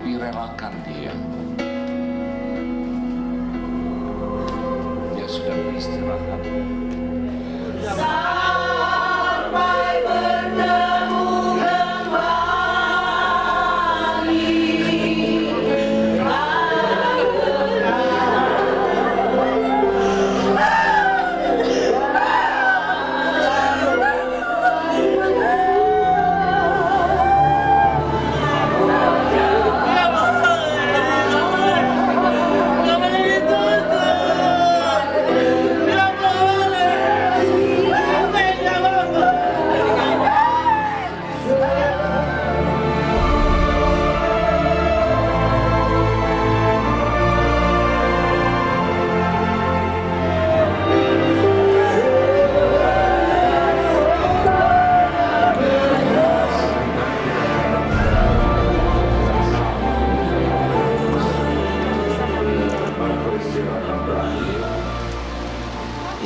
Tapi relakan dia. Dia sudah beristirahat.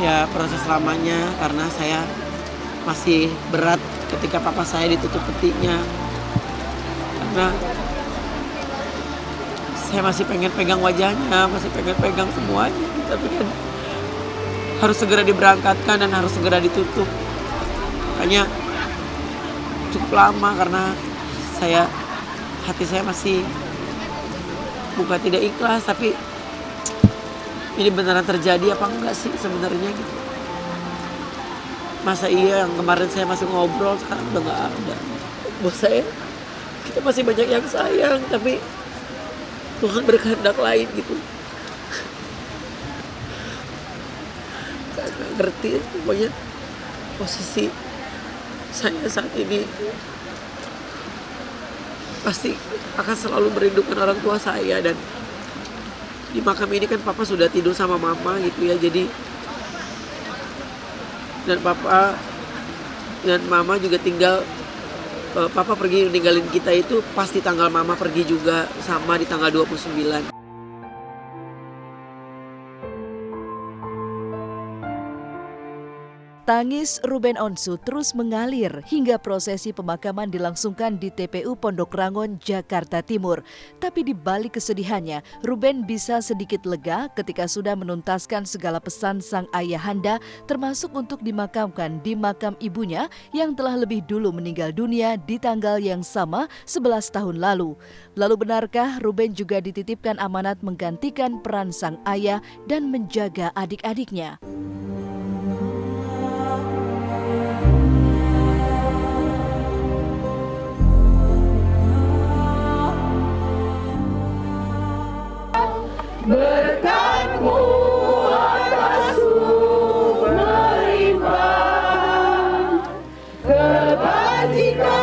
Ya proses lamanya karena saya masih berat ketika papa saya ditutup petinya. Karena saya masih pengen pegang wajahnya, masih pengen pegang semuanya. Tapi kan harus segera diberangkatkan dan harus segera ditutup. Makanya cukup lama karena hati saya masih bukan tidak ikhlas, tapi ini beneran terjadi apa enggak sih sebenarnya gitu. Masa iya yang kemarin saya masih ngobrol sekarang udah nggak ada. Buat saya kita masih banyak yang sayang tapi Tuhan berkehendak lain gitu. Gak ngerti pokoknya posisi saya saat ini pasti akan selalu merindukan orang tua saya. Dan di makam ini kan papa sudah tidur sama mama gitu ya, jadi dan papa dan mama juga tinggal, papa pergi ninggalin kita itu pasti tanggal mama pergi juga sama di tanggal 29. Tangis Ruben Onsu terus mengalir hingga prosesi pemakaman dilangsungkan di TPU Pondok Rangon, Jakarta Timur. Tapi di balik kesedihannya, Ruben bisa sedikit lega ketika sudah menuntaskan segala pesan sang ayahanda, termasuk untuk dimakamkan di makam ibunya yang telah lebih dulu meninggal dunia di tanggal yang sama 11 tahun lalu. Lalu benarkah Ruben juga dititipkan amanat menggantikan peran sang ayah dan menjaga adik-adiknya? Berkatmu atasku melimpah, kebajikan.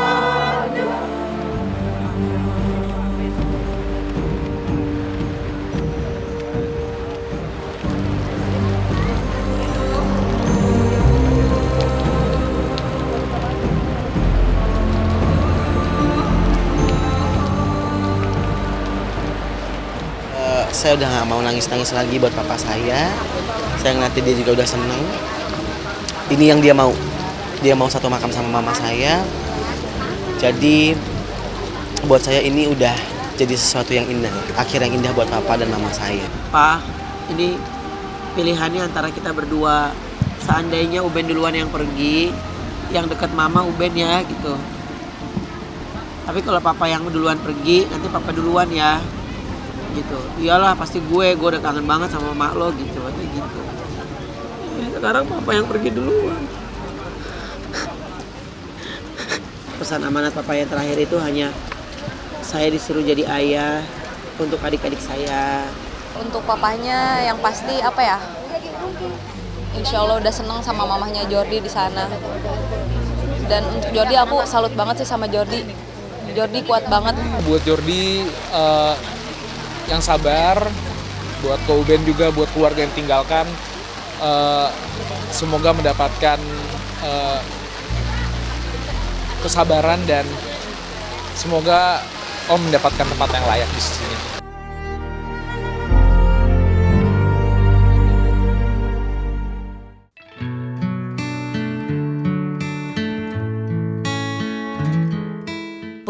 Saya udah gak mau nangis-nangis lagi buat papa saya. Saya ngeliatin dia juga udah seneng. Ini yang dia mau. Dia mau satu makam sama mama saya. Jadi buat saya ini udah jadi sesuatu yang indah. Akhir yang indah buat papa dan mama saya. Pak, ini pilihannya antara kita berdua. Seandainya Uben duluan yang pergi, yang dekat mama Uben ya gitu. Tapi kalau papa yang duluan pergi, nanti papa duluan ya gitu. Iyalah pasti gue udah kangen banget sama mak lo gitu, katanya gitu. Sekarang papa yang pergi duluan. Pesan amanat papa yang terakhir itu hanya saya disuruh jadi ayah untuk adik-adik saya. Untuk papahnya yang pasti apa ya? Insya Allah udah seneng sama mamahnya Jordi di sana. Dan untuk Jordi aku salut banget sih sama Jordi. Jordi kuat banget. Buat Jordi yang sabar, buat Ko Uben juga, buat keluarga yang tinggalkan, semoga mendapatkan kesabaran dan semoga Om mendapatkan tempat yang layak di sisinya.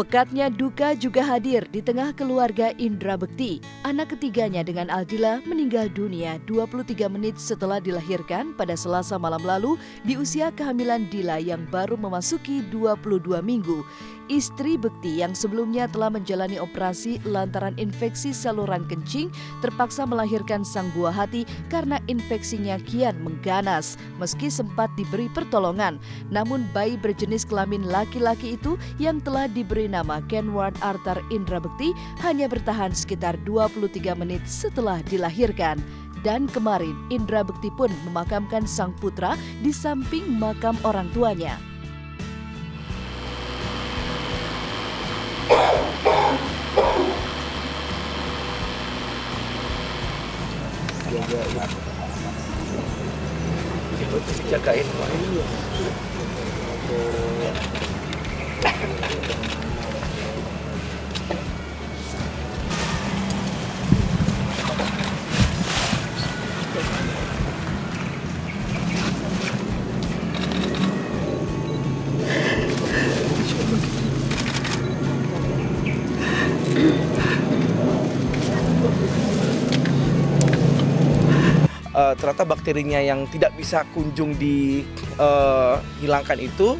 Pekatnya duka juga hadir di tengah keluarga Indra Bekti. Anak ketiganya dengan Aldila meninggal dunia 23 menit setelah dilahirkan pada Selasa malam lalu di usia kehamilan Dila yang baru memasuki 22 minggu. Istri Bekti yang sebelumnya telah menjalani operasi lantaran infeksi saluran kencing terpaksa melahirkan sang buah hati karena infeksinya kian mengganas. Meski sempat diberi pertolongan, namun bayi berjenis kelamin laki-laki itu yang telah diberi nama Kenward Arthur Indra Bekti hanya bertahan sekitar 23 menit setelah dilahirkan. Dan kemarin Indra Bekti pun memakamkan sang putra di samping makam orang tuanya. Jagain ternyata bakterinya yang tidak bisa kunjung dihilangkan itu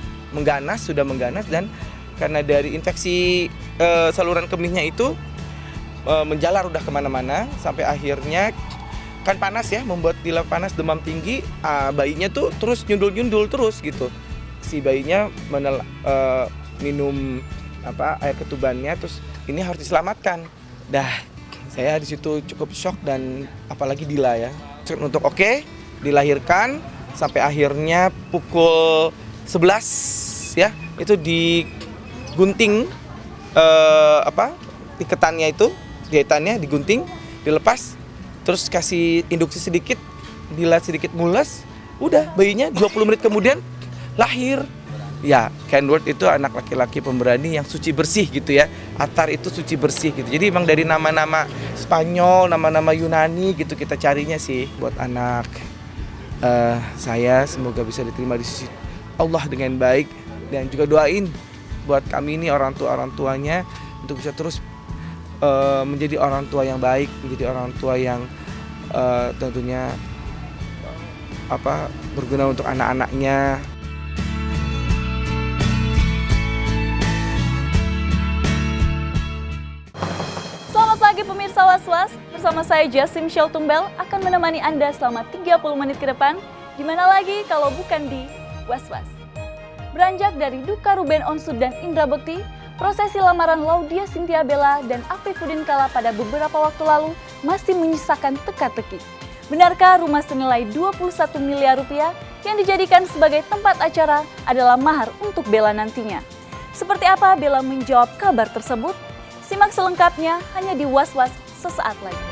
sudah mengganas, dan karena dari infeksi saluran kemihnya itu menjalar udah kemana-mana sampai akhirnya kan panas ya, membuat Dila panas, demam tinggi, bayinya tuh terus nyundul terus gitu. Si bayinya minum air ketubannya, terus ini harus diselamatkan. Saya di situ cukup shock, dan apalagi Dila ya. Untuk dilahirkan sampai akhirnya pukul 11 ya, itu digunting iketannya itu, jahitannya digunting, dilepas, terus kasih induksi sedikit, Dila sedikit mules, udah bayinya 20 menit kemudian lahir. Ya, Kenward itu anak laki-laki pemberani yang suci bersih gitu ya. Arthur itu suci bersih gitu. Jadi emang dari nama-nama Spanyol, nama-nama Yunani gitu kita carinya sih buat anak saya. Semoga bisa diterima di sisi Allah dengan baik, dan juga doain buat kami ini orang tuanya untuk bisa terus menjadi orang tua yang baik, menjadi orang tua yang tentunya berguna untuk anak-anaknya. Pagi pemirsa Was-Was, bersama saya Jasim Syel Tumbel akan menemani Anda selama 30 menit ke depan. Di mana lagi kalau bukan di Was-Was. Beranjak dari duka Ruben Onsu dan Indra Bekti, prosesi lamaran Laudia Cynthia Bella dan Afifuddin Kala pada beberapa waktu lalu masih menyisakan teka-teki. Benarkah rumah senilai 21 miliar rupiah yang dijadikan sebagai tempat acara adalah mahar untuk Bella nantinya? Seperti apa Bella menjawab kabar tersebut? Simak selengkapnya hanya di Was-Was sesaat lagi.